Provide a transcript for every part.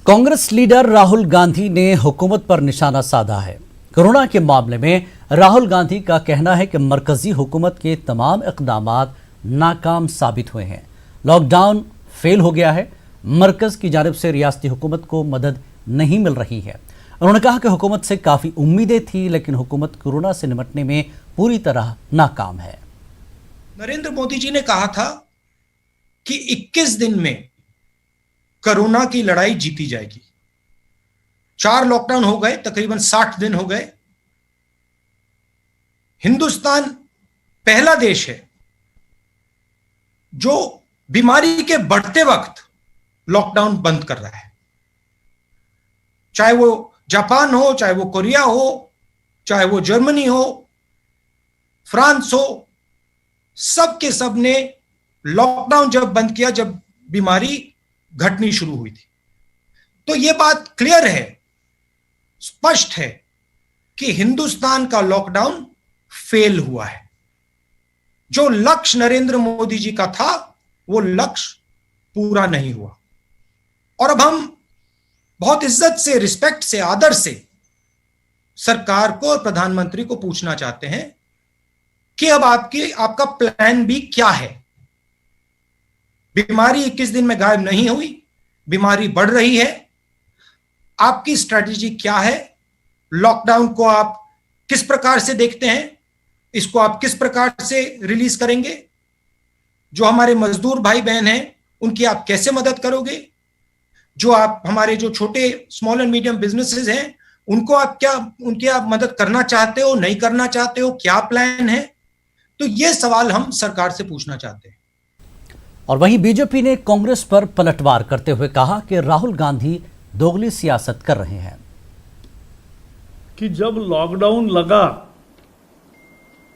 Congress leader Rahul Gandhi ने हुकूमत पर निशाना साधा है। कोरोना के मामले में राहुल गांधी का कहना है कि मरकजी हुकूमत के तमाम इक़दाम नाकाम साबित हुए हैं। लॉकडाउन फेल हो गया है। मरकज की जानिब से रियासती हुकूमत को मदद नहीं मिल रही है। उन्होंने कहा कि हुकूमत से काफ़ी उम्मीदें थी, लेकिन हुकूमत कोरोना से निपटने में पूरी तरह नाकाम है। नरेंद्र मोदी जी ने कहा था कि 21 दिन में कोरोना की लड़ाई जीती जाएगी। 4 लॉकडाउन हो गए, तकरीबन 60 दिन हो गए। हिंदुस्तान पहला देश है जो बीमारी के बढ़ते वक्त लॉकडाउन बंद कर रहा है। चाहे वो जापान हो, चाहे वो कोरिया हो, चाहे वो जर्मनी हो, फ्रांस हो, सब के सब ने लॉकडाउन जब बंद किया, जब बीमारी घटनी शुरू हुई थी। तो यह बात क्लियर है, स्पष्ट है कि हिंदुस्तान का लॉकडाउन फेल हुआ है। जो लक्ष्य नरेंद्र मोदी जी का था, वो लक्ष्य पूरा नहीं हुआ। और अब हम बहुत इज्जत से, रिस्पेक्ट से, आदर से सरकार को और प्रधानमंत्री को पूछना चाहते हैं कि अब आपका प्लान बी क्या है। बीमारी 21 दिन में गायब नहीं हुई, बीमारी बढ़ रही है। आपकी स्ट्रेटजी क्या है? लॉकडाउन को आप किस प्रकार से देखते हैं? इसको आप किस प्रकार से रिलीज करेंगे? जो हमारे मजदूर भाई बहन हैं, उनकी आप कैसे मदद करोगे? जो आप हमारे जो छोटे स्मॉल एंड मीडियम बिजनेसेस हैं, उनको उनकी आप मदद करना चाहते हो, नहीं करना चाहते हो? क्या प्लान है? तो ये सवाल हम सरकार से पूछना चाहते हैं। और वहीं बीजेपी ने कांग्रेस पर पलटवार करते हुए कहा कि राहुल गांधी दोगली सियासत कर रहे हैं। कि जब लॉकडाउन लगा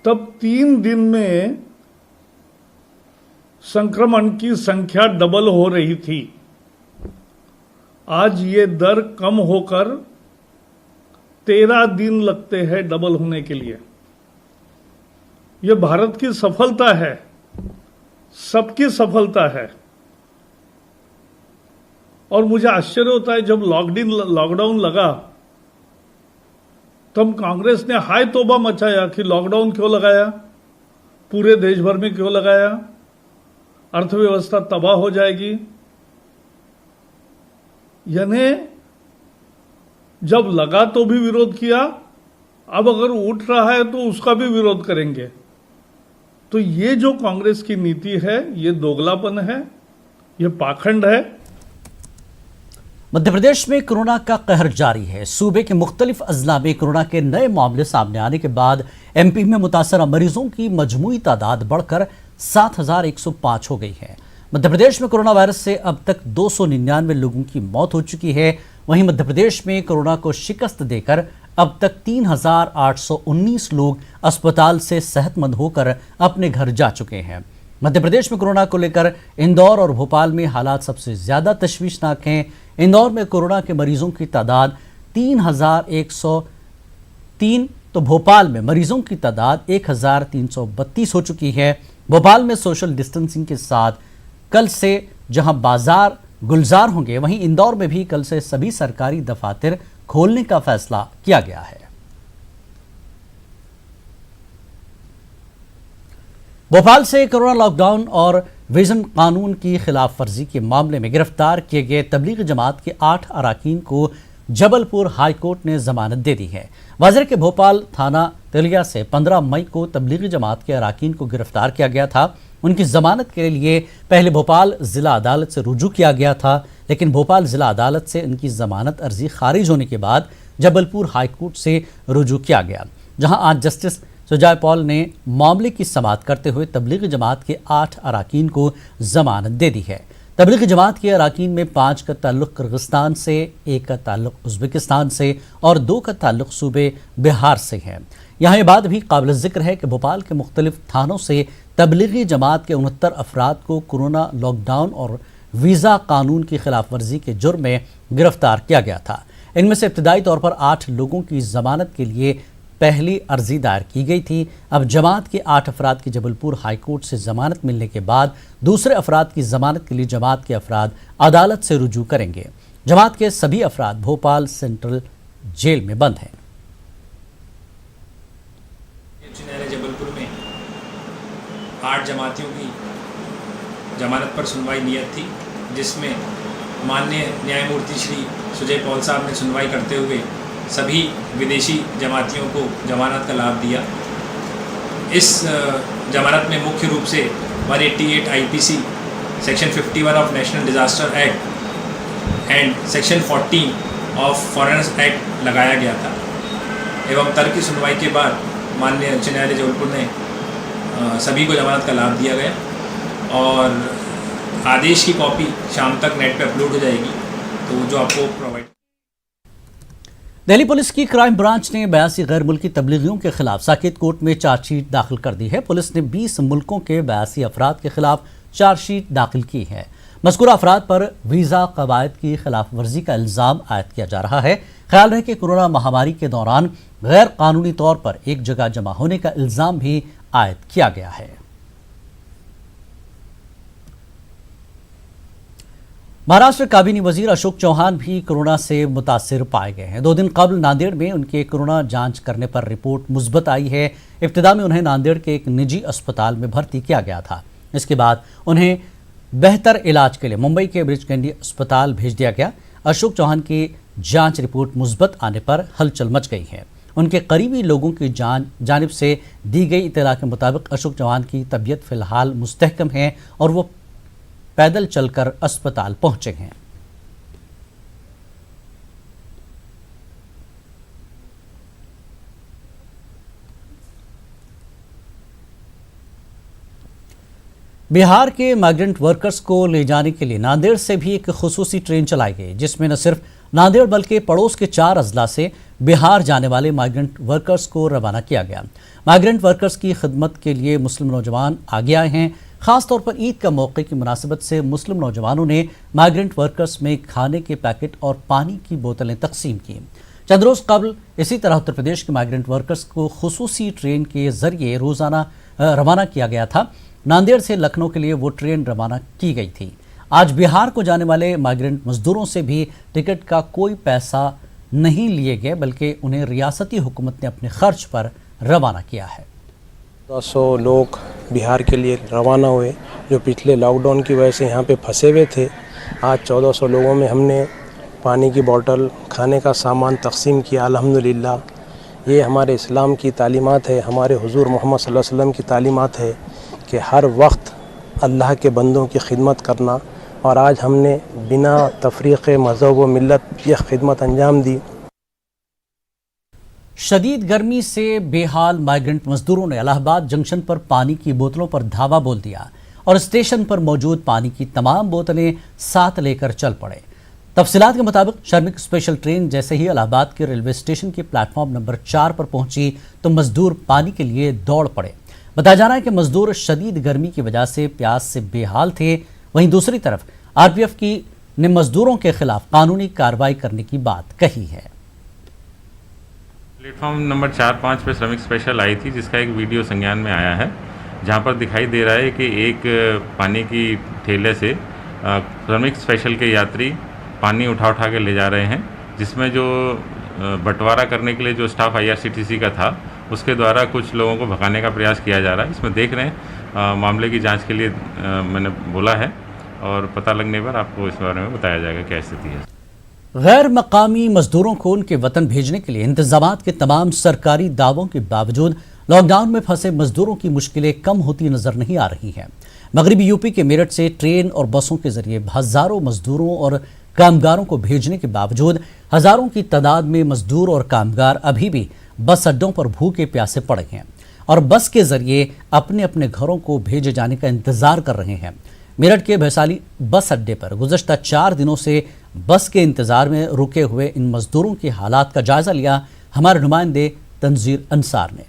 तब 3 दिन में संक्रमण की संख्या डबल हो रही थी। आज ये दर कम होकर 13 दिन लगते हैं डबल होने के लिए। ये भारत की सफलता है, सबकी सफलता है। और मुझे आश्चर्य होता है, जब लॉकडाउन लगा तब कांग्रेस ने हाय तौबा मचाया कि लॉकडाउन क्यों लगाया, पूरे देश भर में क्यों लगाया, अर्थव्यवस्था तबाह हो जाएगी। यानी जब लगा तो भी विरोध किया, अब अगर उठ रहा है तो उसका भी विरोध करेंगे। तो ये जो कांग्रेस की नीति है, ये दोगलापन है, ये पाखंड है। मध्य प्रदेश में कोरोना का कहर जारी है। सूबे के मुख्तलिफ अजला में कोरोना के नए मामले सामने आने के बाद एमपी में मुतासरा मरीजों की मजमूई तादाद बढ़कर 7,105 हो गई है। मध्य प्रदेश में कोरोना वायरस से अब तक 299 लोगों की मौत हो चुकी है। वहीं मध्य प्रदेश में कोरोना को शिकस्त देकर अब तक 3,819 लोग अस्पताल से सेहतमंद होकर अपने घर जा चुके हैं। मध्य प्रदेश में कोरोना को लेकर इंदौर और भोपाल में हालात सबसे ज्यादा तशवीशनाक हैं। इंदौर में कोरोना के मरीजों की तादाद 3,103 तो भोपाल में मरीजों की तादाद 1,332 हो चुकी है। भोपाल में सोशल डिस्टेंसिंग के साथ कल से जहां बाजार गुलजार होंगे, वहीं इंदौर में भी कल से सभी सरकारी दफातर खोलने का फैसला किया गया है। भोपाल से कोरोना लॉकडाउन और विजन कानून की खिलाफ वर्जी के मामले में गिरफ्तार किए गए तबलीग जमात के 8 अराकीन को जबलपुर हाई कोर्ट ने जमानत दे दी है। वाज़ेह के भोपाल थाना तेलिया से 15 मई को तबलीग जमात के अराकीन को गिरफ्तार किया गया था। उनकी जमानत के लिए पहले भोपाल जिला अदालत से रुजू किया गया था, लेकिन भोपाल जिला अदालत से इनकी जमानत अर्जी खारिज होने के बाद जबलपुर हाई कोर्ट से रुजू किया गया, जहां आज जस्टिस सुजय पॉल ने मामले की समाअत करते हुए तबलीग जमात के 8 अराकीन को जमानत दे दी है। तबलीग जमात के अराकीन में 5 का ताल्लुक किर्गिस्तान से, 1 का ताल्लुक उज़्बेकिस्तान से और 2 का ताल्लुक सूबे बिहार से है। यहाँ ये बात भी काबिल ज़िक्र है कि भोपाल के मुख्तलिफ थानों से तबलीगी जमात के 69 अफराद को कोरोना लॉकडाउन और वीज़ा कानून की खिलाफ वर्जी के जुर्म में गिरफ्तार किया गया था। इनमें से इब्तदाई तौर पर 8 लोगों की जमानत के लिए पहली अर्जी दायर की गई थी। अब जमात के 8 अफराद की जबलपुर हाई कोर्ट से जमानत मिलने के बाद दूसरे अफराद की जमानत के लिए जमात के अफराद अदालत से रुजू करेंगे। जमात के सभी अफराद भोपाल सेंट्रल जेल में बंद हैं। उच्च न्यायालय जबलपुर में 8 जमातियों की जमानत पर सुनवाई नियत थी, जिसमें माननीय न्यायमूर्ति श्री सुजय पॉल साहब ने सुनवाई करते हुए सभी विदेशी जमातियों को जमानत का लाभ दिया। इस जमानत में मुख्य रूप से 188 IPC, section 51 of national disaster act and section 14 of foreigners act लगाया गया था एवं तर्क की सुनवाई के बाद माननीय उच्च न्यायालय जबलपुर ने सभी को जमानत का लाभ दिया गया और आदेश की कॉपी शाम तक नेट पे अपलोड हो जाएगी, तो जो आपको प्रोवाइड। दिल्ली पुलिस की क्राइम ब्रांच ने 82 गैर मुल्की तबलीगियों के खिलाफ साकेत कोर्ट में चार्जशीट दाखिल कर दी है। पुलिस ने 20 मुल्कों के 82 अफराद के खिलाफ चार्जशीट दाखिल की है। मज़कूरा अफराद पर वीज़ा कवायद की खिलाफ वर्जी का इल्ज़ाम आयद किया जा रहा है। ख्याल रहे कि कोरोना महामारी के दौरान गैर कानूनी तौर पर एक जगह जमा होने का इल्ज़ाम भी आयद किया गया है। महाराष्ट्र काबीनी वजीर अशोक चौहान भी कोरोना से मुतासिर पाए गए हैं। 2 दिन कबल नांदेड़ में उनके कोरोना जांच करने पर रिपोर्ट मुस्बत आई है। इब्तिदा में उन्हें नांदेड़ के एक निजी अस्पताल में भर्ती किया गया था। इसके बाद उन्हें बेहतर इलाज के लिए मुंबई के ब्रिज कैंडी अस्पताल भेज दिया गया। अशोक चौहान की जांच रिपोर्ट मुस्बत आने पर हलचल मच गई है। उनके करीबी लोगों की जानिब से दी गई इत्तला के मुताबिक अशोक चौहान की तबीयत फिलहाल मुस्तहकम है और वो पैदल चलकर अस्पताल पहुंचे हैं। बिहार के माइग्रेंट वर्कर्स को ले जाने के लिए नांदेड़ से भी एक खुसूसी ट्रेन चलाई गई, जिसमें न सिर्फ नांदेड़ बल्कि पड़ोस के 4 अजला से बिहार जाने वाले माइग्रेंट वर्कर्स को रवाना किया गया। माइग्रेंट वर्कर्स की खिदमत के लिए मुस्लिम नौजवान आगे आए हैं। खासतौर पर ईद का मौके की मुनासिबत से मुस्लिम नौजवानों ने माइग्रेंट वर्कर्स में खाने के पैकेट और पानी की बोतलें तकसीम की। चंद रोज कबल इसी तरह उत्तर प्रदेश के माइग्रेंट वर्कर्स को खुसूसी ट्रेन के जरिए रोजाना रवाना किया गया था। नांदेड़ से लखनऊ के लिए वो ट्रेन रवाना की गई थी। आज बिहार को जाने वाले माइग्रेंट मजदूरों से भी टिकट का कोई पैसा नहीं लिए गए, बल्कि उन्हें रियासती हुकूमत ने अपने खर्च पर रवाना किया है। 1400 लोग बिहार के लिए रवाना हुए, जो पिछले लॉकडाउन की वजह से यहाँ पे फंसे हुए थे। आज 1400 लोगों में हमने पानी की बोतल, खाने का सामान तकसीम किया। अल्हम्दुलिल्लाह ये हमारे इस्लाम की तालीमात है, हमारे हुजूर मोहम्मद सल्लल्लाहु अलैहि वसल्लम की तालीमात है कि हर वक्त अल्लाह के बंदों की खिदमत करना। और आज हमने बिना तफरीक़ मज़हब व मिल्लत यह खिदमत अंजाम दी। शदीद गर्मी से बेहाल माइग्रेंट मजदूरों ने इलाहाबाद जंक्शन पर पानी की बोतलों पर धावा बोल दिया और स्टेशन पर मौजूद पानी की तमाम बोतलें साथ लेकर चल पड़े। तफसीलात के मुताबिक श्रमिक स्पेशल ट्रेन जैसे ही इलाहाबाद के रेलवे स्टेशन के प्लेटफॉर्म नंबर 4 पर पहुंची तो मजदूर पानी के लिए दौड़ पड़े। बताया जा रहा है कि मजदूर शदीद गर्मी की वजह से प्यास से बेहाल थे। वहीं दूसरी तरफ आरपीएफ ने मजदूरों के खिलाफ कानूनी कार्रवाई करने की बात कही है। प्लेटफॉर्म नंबर 4-5 पे श्रमिक स्पेशल आई थी, जिसका एक वीडियो संज्ञान में आया है, जहां पर दिखाई दे रहा है कि एक पानी की ठेले से श्रमिक स्पेशल के यात्री पानी उठा के ले जा रहे हैं, जिसमें जो बंटवारा करने के लिए जो स्टाफ आईआरसीटीसी का था उसके द्वारा कुछ लोगों को भगाने का प्रयास किया जा रहा है। इसमें देख रहे हैं मामले की जांच के लिए मैंने बोला है और पता लगने पर आपको इस बारे में बताया जाएगा क्या स्थिति है। गैर मकामी मजदूरों को उनके वतन भेजने के लिए इंतजामात के तमाम सरकारी दावों के बावजूद लॉकडाउन में फंसे मजदूरों की मुश्किलें कम होती नजर नहीं आ रही हैं। मगरबी यूपी के मेरठ से ट्रेन और बसों के जरिए हजारों मजदूरों और कामगारों को भेजने के बावजूद हजारों की तादाद में मजदूर और कामगार अभी भी बस अड्डों पर भूखे प्यासे पड़े हैं और बस के जरिए अपने अपने घरों को भेजे जाने का इंतजार कर रहे हैं। मेरठ के वैशाली बस अड्डे पर गुज़श्ता 4 दिनों से बस के इंतजार में रुके हुए इन मजदूरों के हालात का जायजा लिया हमारे नुमाइंदे तंजीर अंसार ने।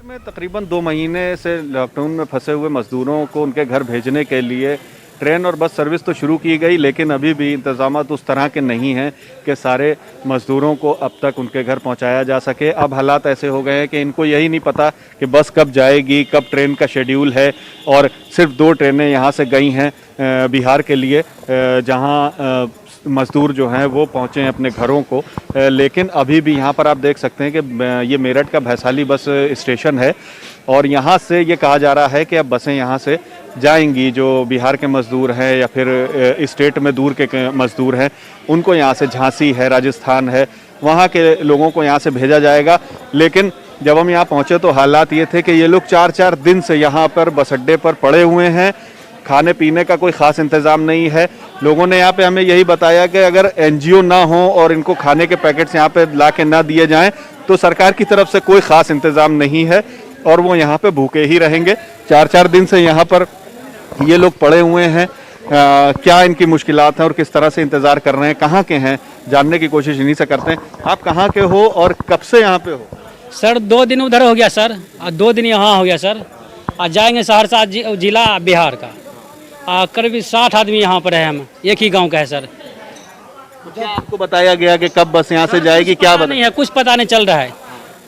में तकरीबन 2 महीने से लॉकडाउन में फंसे हुए मजदूरों को उनके घर भेजने के लिए ट्रेन और बस सर्विस तो शुरू की गई, लेकिन अभी भी इंतजामात उस तरह के नहीं हैं कि सारे मज़दूरों को अब तक उनके घर पहुंचाया जा सके। अब हालात ऐसे हो गए हैं कि इनको यही नहीं पता कि बस कब जाएगी, कब ट्रेन का शेड्यूल है और सिर्फ 2 ट्रेनें यहाँ से गई हैं बिहार के लिए, जहाँ मज़दूर जो हैं वो पहुँचे हैं अपने घरों को। लेकिन अभी भी यहाँ पर आप देख सकते हैं कि ये मेरठ का वैशाली बस स्टेशन है और यहाँ से ये कहा जा रहा है कि अब बसें यहाँ से जाएंगी। जो बिहार के मज़दूर हैं या फिर स्टेट में दूर के मज़दूर हैं, उनको यहाँ से झांसी है, राजस्थान है, वहाँ के लोगों को यहाँ से भेजा जाएगा। लेकिन जब हम यहाँ पहुँचे तो हालात ये थे कि ये लोग 4-4 दिन से यहाँ पर बस अड्डे पर पड़े हुए हैं। खाने पीने का कोई ख़ास इंतज़ाम नहीं है। लोगों ने यहाँ पे हमें यही बताया कि अगर एनजीओ ना हो और इनको खाने के पैकेट्स यहाँ पे ला के ना दिए जाएं तो सरकार की तरफ से कोई ख़ास इंतज़ाम नहीं है और वो यहाँ पे भूखे ही रहेंगे। 4-4 दिन से यहाँ पर ये लोग पड़े हुए हैं। क्या इनकी मुश्किलात हैं और किस तरह से इंतज़ार कर रहे हैं, कहाँ के हैं, जानने की कोशिश इन्हीं से करते हैं। आप कहाँ के हो और कब से यहाँ पे हो? सर 2 दिन उधर हो गया सर और 2 दिन यहाँ हो गया सर। आज जाएंगे सहरसा जिला बिहार का। करीब 60 आदमी यहाँ पर है, हम एक ही गांव का है सर। क्या आपको बताया गया कि कब बस यहाँ से जाएगी? क्या नहीं है, कुछ पता नहीं चल रहा है।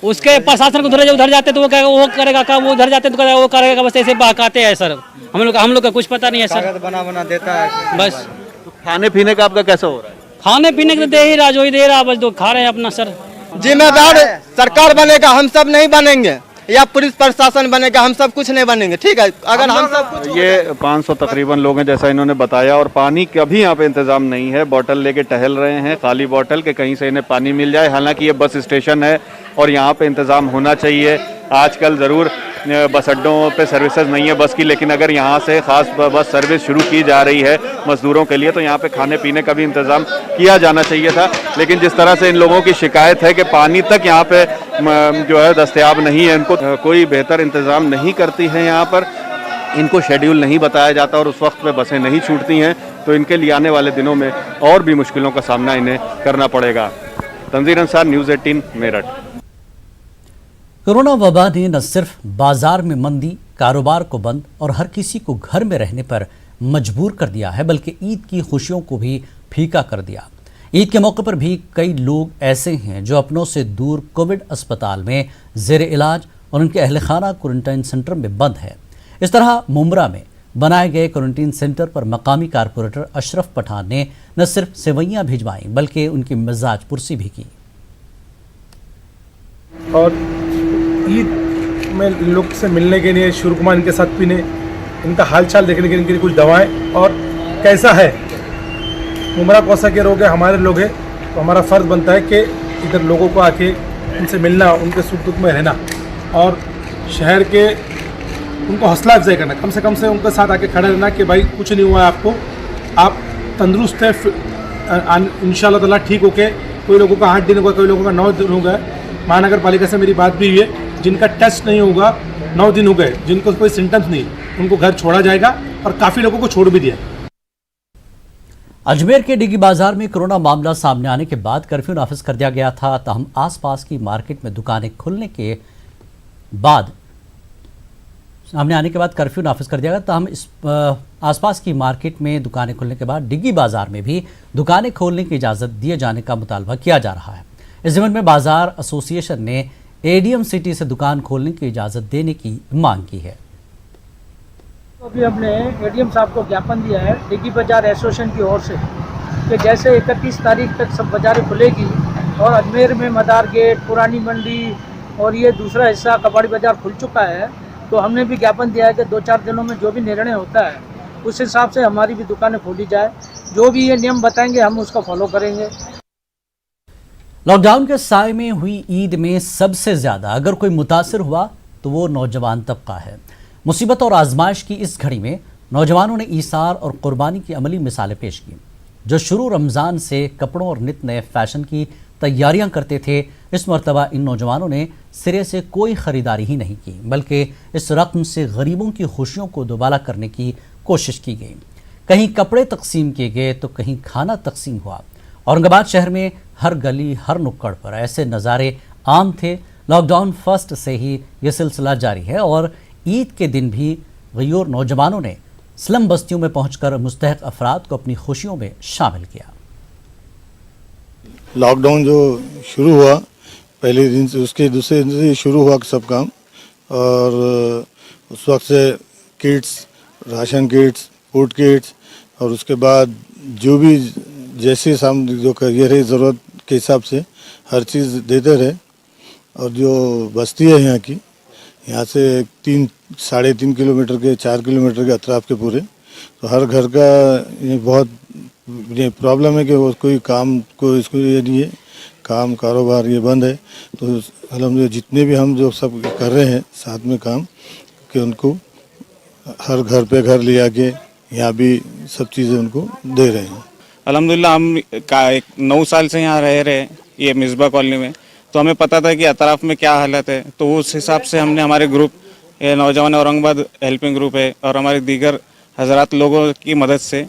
उसके प्रशासन को उधर जाते तो वो करेगा, कब वो उधर जाते तो वो करेगा, बस ऐसे बहकाते हैं सर। हम लोग का कुछ पता नहीं है सर। बना देता है बस। तो खाने पीने का आपका कैसा हो रहा है? खाने पीने के दे ही रहा, जो ही दे रहा, बस तो खा रहे हैं अपना सर। जिम्मेदार सरकार बनेगा, हम सब नहीं बनेंगे, या पुलिस प्रशासन बनेगा, हम सब कुछ नहीं बनेंगे। ठीक है, अगर हम सब कुछ ये 500 तकरीबन लोग हैं जैसा इन्होंने बताया, और पानी का भी यहाँ पे इंतजाम नहीं है। बोतल लेके टहल रहे हैं, खाली बोतल के, कहीं से इन्हें पानी मिल जाए। हालांकि ये बस स्टेशन है और यहाँ पे इंतजाम होना चाहिए। आजकल ज़रूर बस अड्डों पे सर्विसेज नहीं है बस की, लेकिन अगर यहाँ से ख़ास बस सर्विस शुरू की जा रही है मज़दूरों के लिए तो यहाँ पे खाने पीने का भी इंतज़ाम किया जाना चाहिए था। लेकिन जिस तरह से इन लोगों की शिकायत है कि पानी तक यहाँ पे जो है दस्तयाब नहीं है, इनको कोई बेहतर इंतज़ाम नहीं करती है यहाँ पर, इनको शेड्यूल नहीं बताया जाता और उस वक्त पे बसें नहीं छूटती हैं, तो इनके लिए आने वाले दिनों में और भी मुश्किलों का सामना इन्हें करना पड़ेगा। तंजीर अंसार, न्यूज़ 18 मेरठ। कोरोना वबा ने न सिर्फ बाजार में मंदी, कारोबार को बंद और हर किसी को घर में रहने पर मजबूर कर दिया है, बल्कि ईद की खुशियों को भी फीका कर दिया। ईद के मौके पर भी कई लोग ऐसे हैं जो अपनों से दूर कोविड अस्पताल में जेर इलाज और उनके अहल खाना क्वारंटाइन सेंटर में बंद है। इस तरह मुंब्रा में बनाए गए क्वारंटाइन सेंटर पर मकामी कारपोरेटर अशरफ पठान ने न सिर्फ सेवैयाँ भिजवाई बल्कि उनकी मिजाज पुरसी भी की। और ईद में लोग से मिलने के लिए, शुरुकुमान इनके साथ पीने, इनका हालचाल देखने के लिए इनके लिए कुछ दवाएं, और कैसा है मुमरा कौसा के रोग है, हमारे लोग हैं, तो हमारा फ़र्ज़ बनता है कि इधर लोगों को आके उनसे मिलना, उनके सुख दुख में रहना और शहर के उनको हौसला अफजाई करना, कम से उनके साथ आके खड़ा रहना कि भाई कुछ नहीं हुआ है आपको, आप तंदुरुस्त है, इंशाअल्लाह ताला ठीक होके। कोई लोगों का 8 दिन होगा, कोई लोगों का 9 दिन हो गए। महानगर पालिका से मेरी बात भी हुई है, जिनका टेस्ट नहीं होगा 9 दिन हो गए, जिनको कोई सिम्टम्स नहीं, उनको घर छोड़ा जाएगा और काफ़ी लोगों को छोड़ भी दिया। अजमेर के डिगी बाजार में कोरोना मामला सामने आने के बाद कर्फ्यू नाफिज कर दिया गया था। ताहम आसपास की मार्केट में दुकानें खुलने के बाद सामने आने के बाद कर्फ्यू नाफिज कर दिया गया। ताहम इस आसपास की मार्केट में दुकानें खुलने के बाद डिगी बाजार में भी दुकानें खोलने की इजाज़त दिए जाने का मुतालबा किया जा रहा है। इस ज़िम्न में बाजार एसोसिएशन ने एडीएम सिटी से दुकान खोलने की इजाज़त देने की मांग की है। अभी हमने एडीएम साहब को ज्ञापन दिया है डिगी बाजार एसोसिएशन की ओर से कि जैसे 31 तारीख तक सब बाज़ारें खुलेगी और अजमेर में मदार गेट, पुरानी मंडी और ये दूसरा हिस्सा कबाड़ी बाज़ार खुल चुका है, तो हमने भी ज्ञापन दिया है कि 2-4 दिनों में जो भी निर्णय होता है उस हिसाब से हमारी भी दुकानें खोली जाए। जो भी ये नियम बताएंगे हम उसका फॉलो करेंगे। लॉकडाउन के साए में हुई ईद में सबसे ज़्यादा अगर कोई मुतासिर हुआ तो वो नौजवान तबका है। मुसीबत और आजमाइश की इस घड़ी में नौजवानों ने ईसार और कुर्बानी की अमली मिसालें पेश की। जो शुरू रमज़ान से कपड़ों और नित नए फैशन की तैयारियां करते थे, इस मरतबा इन नौजवानों ने सिरे से कोई ख़रीदारी ही नहीं की, बल्कि इस रकम से गरीबों की खुशियों को दोबारा करने की कोशिश की गई। कहीं कपड़े तकसीम किए गए तो कहीं खाना तकसीम हुआ। औरंगाबाद शहर में हर गली, हर नुक्कड़ पर ऐसे नज़ारे आम थे। लॉकडाउन फर्स्ट से ही ये सिलसिला जारी है और ईद के दिन भी गयूर नौजवानों ने स्लम बस्तियों में पहुंचकर मुस्तहक अफराद को अपनी खुशियों में शामिल किया। लॉकडाउन जो शुरू हुआ पहले दिन से, उसके दूसरे दिन से शुरू हुआ सब काम, और उस वक्त से kids ration kits, food kits और उसके बाद जो भी जैसे सामने जो ये रही ज़रूरत के हिसाब से हर चीज़ देते रहे। और जो बस्ती है यहाँ से 3-3.5 किलोमीटर के 4 किलोमीटर के अतराफ के पूरे, तो हर घर का ये बहुत ये प्रॉब्लम है कि वो कोई काम को इसको ये नहीं है, काम कारोबार ये बंद है। तो अल्हम्दुलिल्लाह जितने भी हम जो सब कर रहे हैं साथ में काम कि उनको हर घर पे घर ले आके यहाँ भी सब चीज़ें उनको दे रहे हैं। अल्हम्दुलिल्लाह हम 9 साल से यहाँ रह रहे हैं ये मिसबा कॉलोनी में, तो हमें पता था कि अतराफ में क्या हालत है। तो उस हिसाब से हमने हमारे ग्रुप ये नौजवान औरंगाबाद हेल्पिंग ग्रुप है और हमारे दीगर हज़रात लोगों की मदद से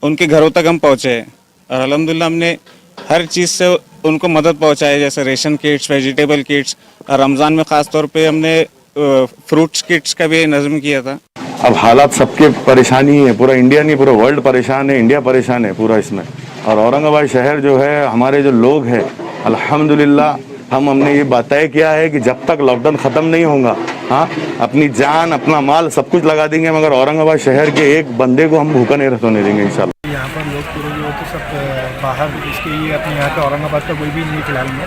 उनके घरों तक हम पहुँचे हैं। और अल्हम्दुलिल्लाह हमने हर चीज़ से उनको मदद पहुँचाई, जैसे रेशन किट्स, वेजिटेबल किट्स, और रमज़ान में ख़ास तौर पे हमने फ्रूट्स किट्स का भी नज़म किया था। अब हालात सबके परेशानी है, पूरा इंडिया नहीं पूरा वर्ल्ड परेशान है, इंडिया परेशान है पूरा इसमें। और औरंगाबाद शहर जो है, हमारे जो लोग हैं अल्हम्दुलिल्लाह हमने ये बताया किया है कि जब तक लॉकडाउन ख़त्म नहीं होगा, हाँ अपनी जान अपना माल सब कुछ लगा देंगे, मगर औरंगाबाद शहर के एक बंदे को हम भूखा नहीं रहने देंगे इंशाल्लाह। यहाँ पर लोग पूरे जो तो सब बाहर, इसके लिए अपने यहाँ का औरंगाबाद का कोई भी नहीं फिलहाल में,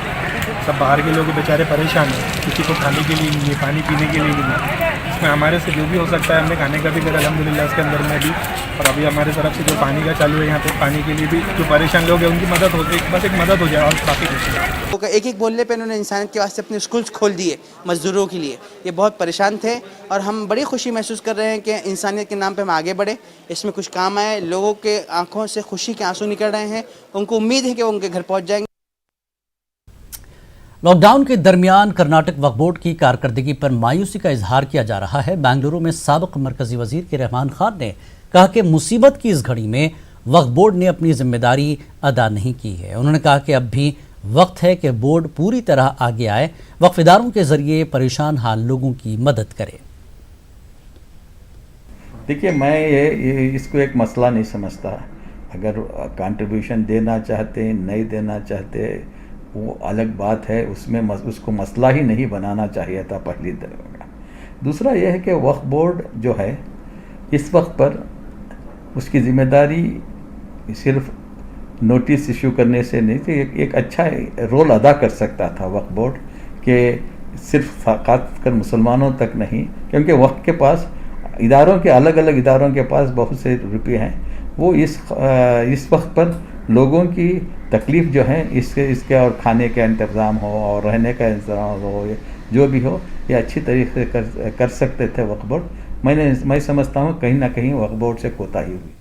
सब बाहर के लोग बेचारे परेशान हैं, किसी को खाने के लिए नहीं है, पानी पीने के लिए नहीं है। इसमें हमारे से जो भी हो सकता है हमने खाने का भी करा अल्हम्दुलिल्लाह इसके अंदर में भी। और अभी हमारे तरफ से जो पानी का चालू है यहाँ पे, पानी के लिए भी जो परेशान लोग हैं उनकी मदद हो जाए, बस एक मदद हो जाए और काफ़ी कुछ है। एक बोलने पे उन्होंने इंसानियत के वास्ते अपने स्कूल्स खोल दिए मज़दूरों के लिए। ये बहुत परेशान थे और हम बड़ी खुशी महसूस कर रहे हैं कि इंसानियत के नाम पे हम आगे बढ़े, इसमें कुछ काम आए। लोगों के आंखों से खुशी के आंसू निकल रहे हैं, उनको उम्मीद है कि वो उनके घर पहुँच जाएंगे। लॉकडाउन के दरमियान कर्नाटक वक्फ बोर्ड की कारकर्दगी पर मायूसी का इजहार किया जा रहा है। बेंगलुरु में साबिक मरकजी वजीर के रहमान खान ने कहा कि मुसीबत की इस घड़ी में वक्फ बोर्ड ने अपनी जिम्मेदारी अदा नहीं की है। उन्होंने कहा कि अब भी वक्त है कि बोर्ड पूरी तरह आगे आए, वक्फ इदारों के जरिए परेशान हाल लोगों की मदद करे। देखिए, मैं ये इसको एक मसला नहीं समझता। अगर कंट्रीब्यूशन देना चाहते नहीं देना चाहते वो अलग बात है, उसमें उसको मसला ही नहीं बनाना चाहिए था पहली दफा। दूसरा यह है कि वक्फ बोर्ड जो है इस वक्त पर उसकी ज़िम्मेदारी सिर्फ नोटिस इशू करने से नहीं थी, एक अच्छा रोल अदा कर सकता था वक्फ बोर्ड के, सिर्फ खासकर मुसलमानों तक नहीं, क्योंकि वक्फ के पास इदारों के अलग अलग इदारों के पास बहुत से रुपये हैं। वो इस वक्त पर लोगों की तकलीफ़ जो है इसके और खाने का इंतज़ाम हो और रहने का इंतज़ाम हो, जो भी हो, ये अच्छी तरीके से कर सकते थे वक्फ बोर्ड। मैं समझता हूँ कहीं ना कहीं वक्फ बोर्ड से कोताही हुई।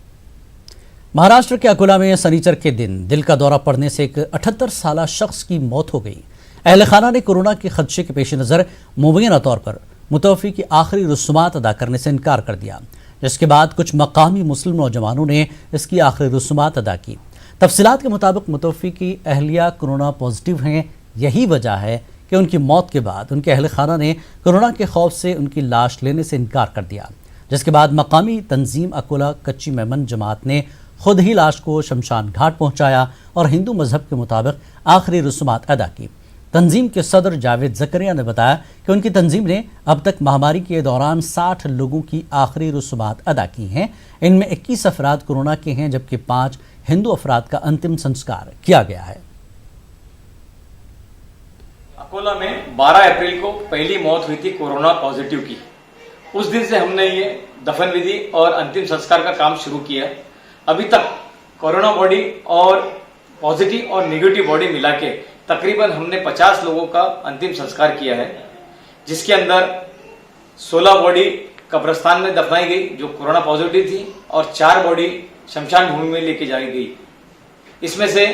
महाराष्ट्र के अकोला में शनिचर के दिन दिल का दौरा पड़ने से एक 78 साला शख्स की मौत हो गई। अहल खाना ने कोरोना के खदशे के पेश नज़र मुबैना तौर पर मुतवफ़ी की आखिरी रसूमात अदा करने से इनकार कर दिया, जिसके बाद कुछ मकामी मुस्लिम नौजवानों ने इसकी आखिरी रसूमात अदा की। तफसीलात के मुताबिक मुतवफ़ी की अहलिया कोरोना पॉजिटिव हैं। यही वजह है कि उनकी मौत के बाद उनके अहल खाना ने कोरोना के खौफ से उनकी लाश लेने से इनकार कर दिया, जिसके बाद मकामी तंजीम अकोला कच्ची मेमन जमात ने खुद ही लाश को शमशान घाट पहुंचाया और हिंदू मजहब के मुताबिक आखिरी रसूमात अदा की। तंजीम के सदर जावेद जकरिया ने बताया कि उनकी तंजीम ने अब तक महामारी के दौरान 60 लोगों की आखिरी रसूमात अदा की हैं। इनमें 21 अफराद कोरोना के हैं, जबकि 5 हिंदू अफराद का अंतिम संस्कार किया गया है। अकोला में 12 अप्रैल को पहली मौत हुई थी कोरोना पॉजिटिव की। उस दिन से हमने ये दफन विधि और अंतिम संस्कार का काम शुरू किया। अभी तक कोरोना बॉडी और पॉजिटिव और नेगेटिव बॉडी मिला के तकरीबन हमने 50 लोगों का अंतिम संस्कार किया है, जिसके अंदर 16 बॉडी कब्रिस्तान में दफनाई गई जो कोरोना पॉजिटिव थी और 4 बॉडी शमशान भूमि में लेके जाई गई। इसमें से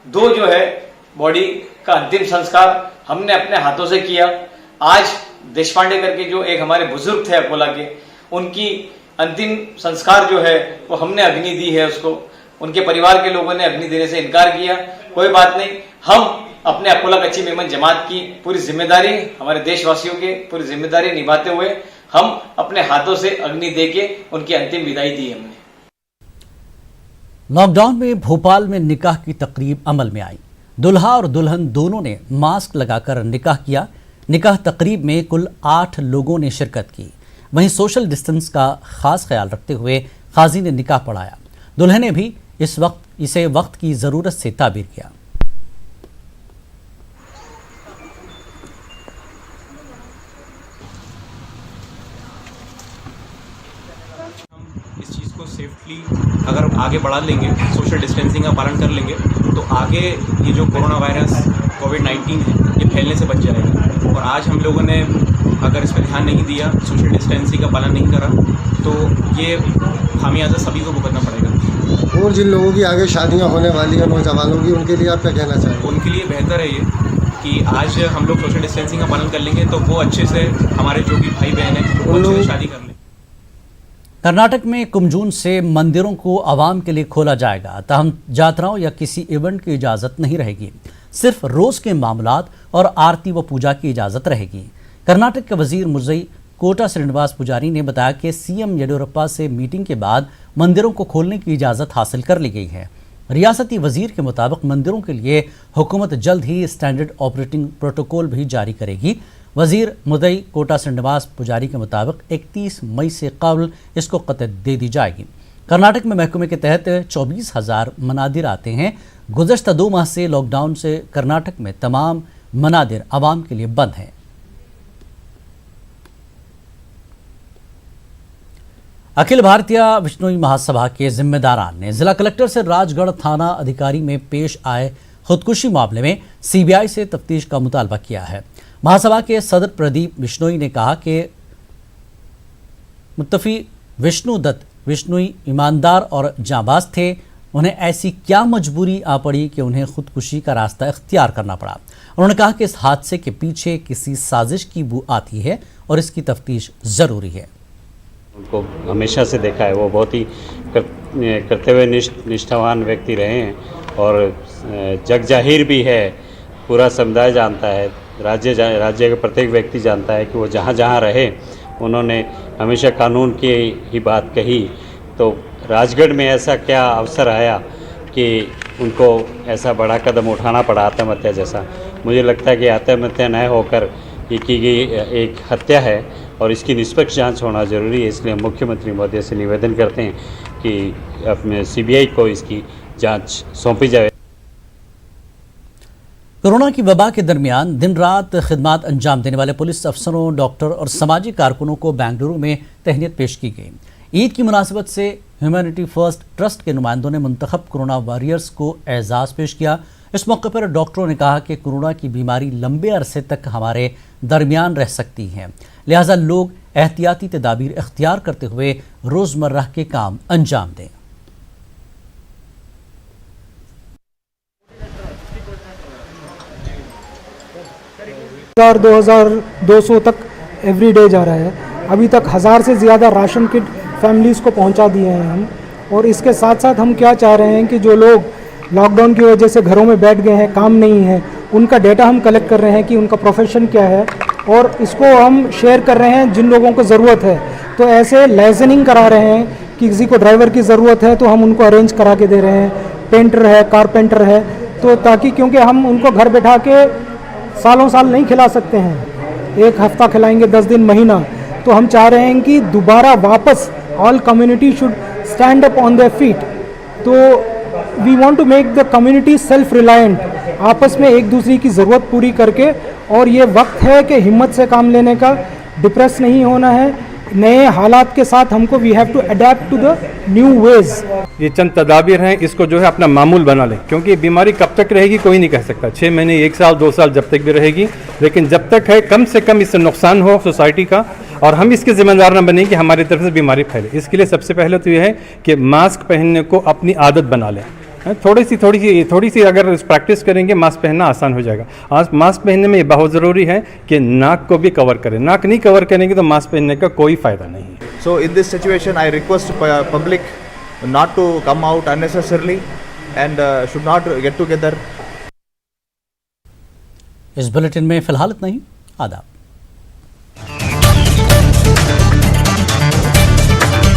2 जो है बॉडी का अंतिम संस्कार हमने अपने हाथों से किया। आज देशपांडे करके जो एक हमारे बुजुर्ग थे अकोला के, उनकी अंतिम संस्कार जो है वो हमने अग्नि दी है उसको। उनके परिवार के लोगों ने अग्नि देने से इनकार किया। कोई बात नहीं, हम अपने अकोला कच्ची मेमन जमात की पूरी जिम्मेदारी, हमारे देशवासियों के पूरी जिम्मेदारी निभाते हुए हम अपने हाथों से अग्नि देके उनकी अंतिम विदाई दी हमने। लॉकडाउन में भोपाल में निकाह की तकरीब अमल में आई। दुल्हा और दुल्हन दोनों ने मास्क लगाकर निकाह किया। निकाह तकरीब में कुल 8 लोगों ने शिरकत की। वहीं सोशल डिस्टेंस का खास ख्याल रखते हुए काजी ने निकाह पढ़ाया। दुल्हन ने भी इसे वक्त की ज़रूरत से ताबीर किया। इस चीज़ को सेफ्टली अगर आगे बढ़ा लेंगे, सोशल डिस्टेंसिंग का पालन कर लेंगे, तो आगे ये जो कोरोना वायरस कोविड-19 है ये फैलने से बच जाएगा। और आज हम लोगों ने अगर इस पर ध्यान नहीं दिया, सोशल डिस्टेंसिंग का पालन नहीं करा, तो ये खामियाजा सभी को भुगतना पड़ेगा। और जिन लोगों की आगे शादियां होने वाली हैं नौजवानों की, उनके लिए आप क्या कहना चाहेंगे? उनके लिए बेहतर है ये कि आज हम लोग सोशल डिस्टेंसिंग का पालन कर लेंगे तो वो अच्छे से हमारे जो भी भाई बहन हैं वो अच्छे से शादी कर लें। कर्नाटक में कुमजून से मंदिरों को आवाम के लिए खोला जाएगा, तहम यात्राओं या किसी इवेंट की इजाज़त नहीं रहेगी। सिर्फ रोज़ के मामलात और आरती व पूजा की इजाज़त रहेगी। कर्नाटक के वजीर मुजई कोटा श्रीनिवास पुजारी ने बताया कि सीएम येडियुरप्पा से मीटिंग के बाद मंदिरों को खोलने की इजाज़त हासिल कर ली गई है। रियासती वजीर के मुताबिक मंदिरों के लिए हुकूमत जल्द ही स्टैंडर्ड ऑपरेटिंग प्रोटोकॉल भी जारी करेगी। वजीर मुदई कोटा श्रीनिवास पुजारी के मुताबिक 31 मई से कबल इसको कतई दे दी जाएगी। कर्नाटक में महकमे के तहत 24,000 मनादिर आते हैं। गुज़श्ता 2 माह से लॉकडाउन से कर्नाटक में तमाम मनादिर आवाम के लिए बंद हैं। अखिल भारतीय विश्नोई महासभा के जिम्मेदारान ने जिला कलेक्टर से राजगढ़ थाना अधिकारी में पेश आए खुदकुशी मामले में सीबीआई से तफ्तीश का मुतालबा किया है। महासभा के सदर प्रदीप बिश्नोई ने कहा कि मुत्तफी विष्णु दत्त बिश्नोई ईमानदार और जांबाज थे। उन्हें ऐसी क्या मजबूरी आ पड़ी कि उन्हें खुदकुशी का रास्ता इख्तियार करना पड़ा। उन्होंने कहा कि इस हादसे के पीछे किसी साजिश की बू आती है और इसकी तफ्तीश ज़रूरी है। उनको हमेशा से देखा है, वो बहुत ही कर्तव्य निष्ठावान व्यक्ति रहे हैं और जग जाहिर भी है, पूरा समुदाय जानता है, राज्य का प्रत्येक व्यक्ति जानता है कि वो जहाँ जहाँ रहे उन्होंने हमेशा कानून की ही बात कही। तो राजगढ़ में ऐसा क्या अवसर आया कि उनको ऐसा बड़ा कदम उठाना पड़ा आत्महत्या जैसा। मुझे लगता है कि आत्महत्या न होकर ये की गई एक हत्या है और इसकी निष्पक्ष जांच होना जरूरी है। इसलिए हम मुख्यमंत्री महोदय से निवेदन करते हैं कि अपने सीबीआई को इसकी जांच सौंपी जाए। कोरोना की वबा के दरमियान दिन रात खिदमत अंजाम देने वाले पुलिस अफसरों, डॉक्टर और समाजी कारकुनों को बेंगलुरु में तहनीत पेश की गई। ईद की मुनासिबत से ह्यूमैनिटी फर्स्ट ट्रस्ट के नुमाइंदों ने मुंतखब कोरोना वॉरियर्स को एजाज़ पेश किया। इस मौके पर डॉक्टरों ने कहा कि कोरोना की बीमारी लंबे अरसे तक हमारे दरमियान रह सकती है, लिहाजा लोग एहतियाती तदाबीर इख्तियार करते हुए रोज़मर्रा के काम अंजाम दें। 2,200 तक एवरी डे जा रहा है। अभी तक 1000 से ज़्यादा राशन किट फैमिलीज़ को पहुंचा दिए हैं हम। और इसके साथ साथ हम क्या चाह रहे हैं कि जो लोग लॉकडाउन की वजह से घरों में बैठ गए हैं, काम नहीं है, उनका डेटा हम कलेक्ट कर रहे हैं कि उनका प्रोफेशन क्या है और इसको हम शेयर कर रहे हैं जिन लोगों को ज़रूरत है। तो ऐसे लाइसेंसिंग करा रहे हैं कि किसी को ड्राइवर की ज़रूरत है तो हम उनको अरेंज करा के दे रहे हैं, पेंटर है, कारपेंटर है, तो ताकि क्योंकि हम उनको घर बैठा के सालों साल नहीं खिला सकते हैं, 1 हफ्ता खिलाएंगे, 10 दिन, महीना। तो हम चाह रहे हैं कि दोबारा वापस all community should stand up on their feet. तो we want to make the community self reliant, आपस में एक दूसरे की ज़रूरत पूरी करके। और ये वक्त है कि हिम्मत से काम लेने का, डिप्रेस नहीं होना है। नए हालात के साथ हमको we have to adapt to the new ways. ये चंद तदाबीर हैं, इसको जो है अपना मामूल बना लें, क्योंकि बीमारी कब तक रहेगी कोई नहीं कह सकता। 6 महीने, 1 साल, 2 साल, जब तक भी रहेगी, लेकिन जब तक है कम से कम इससे नुकसान हो सोसाइटी का और हम इसके जिम्मेदार न बने कि हमारी तरफ से बीमारी फैले। इसके लिए सबसे पहले तो यह है कि मास्क पहनने को अपनी आदत बना लें। थोड़ी सी अगर प्रैक्टिस करेंगे मास्क पहनना आसान हो जाएगा। आज मास्क पहनने में ये बहुत ज़रूरी है कि नाक को भी कवर करें। नाक नहीं कवर करेंगे तो मास्क पहनने का कोई फ़ायदा नहीं है। So in this situation, I request public not to come out unnecessarily and should not get together. इस बुलेटिन में फिलहाल इतना ही। आदाब।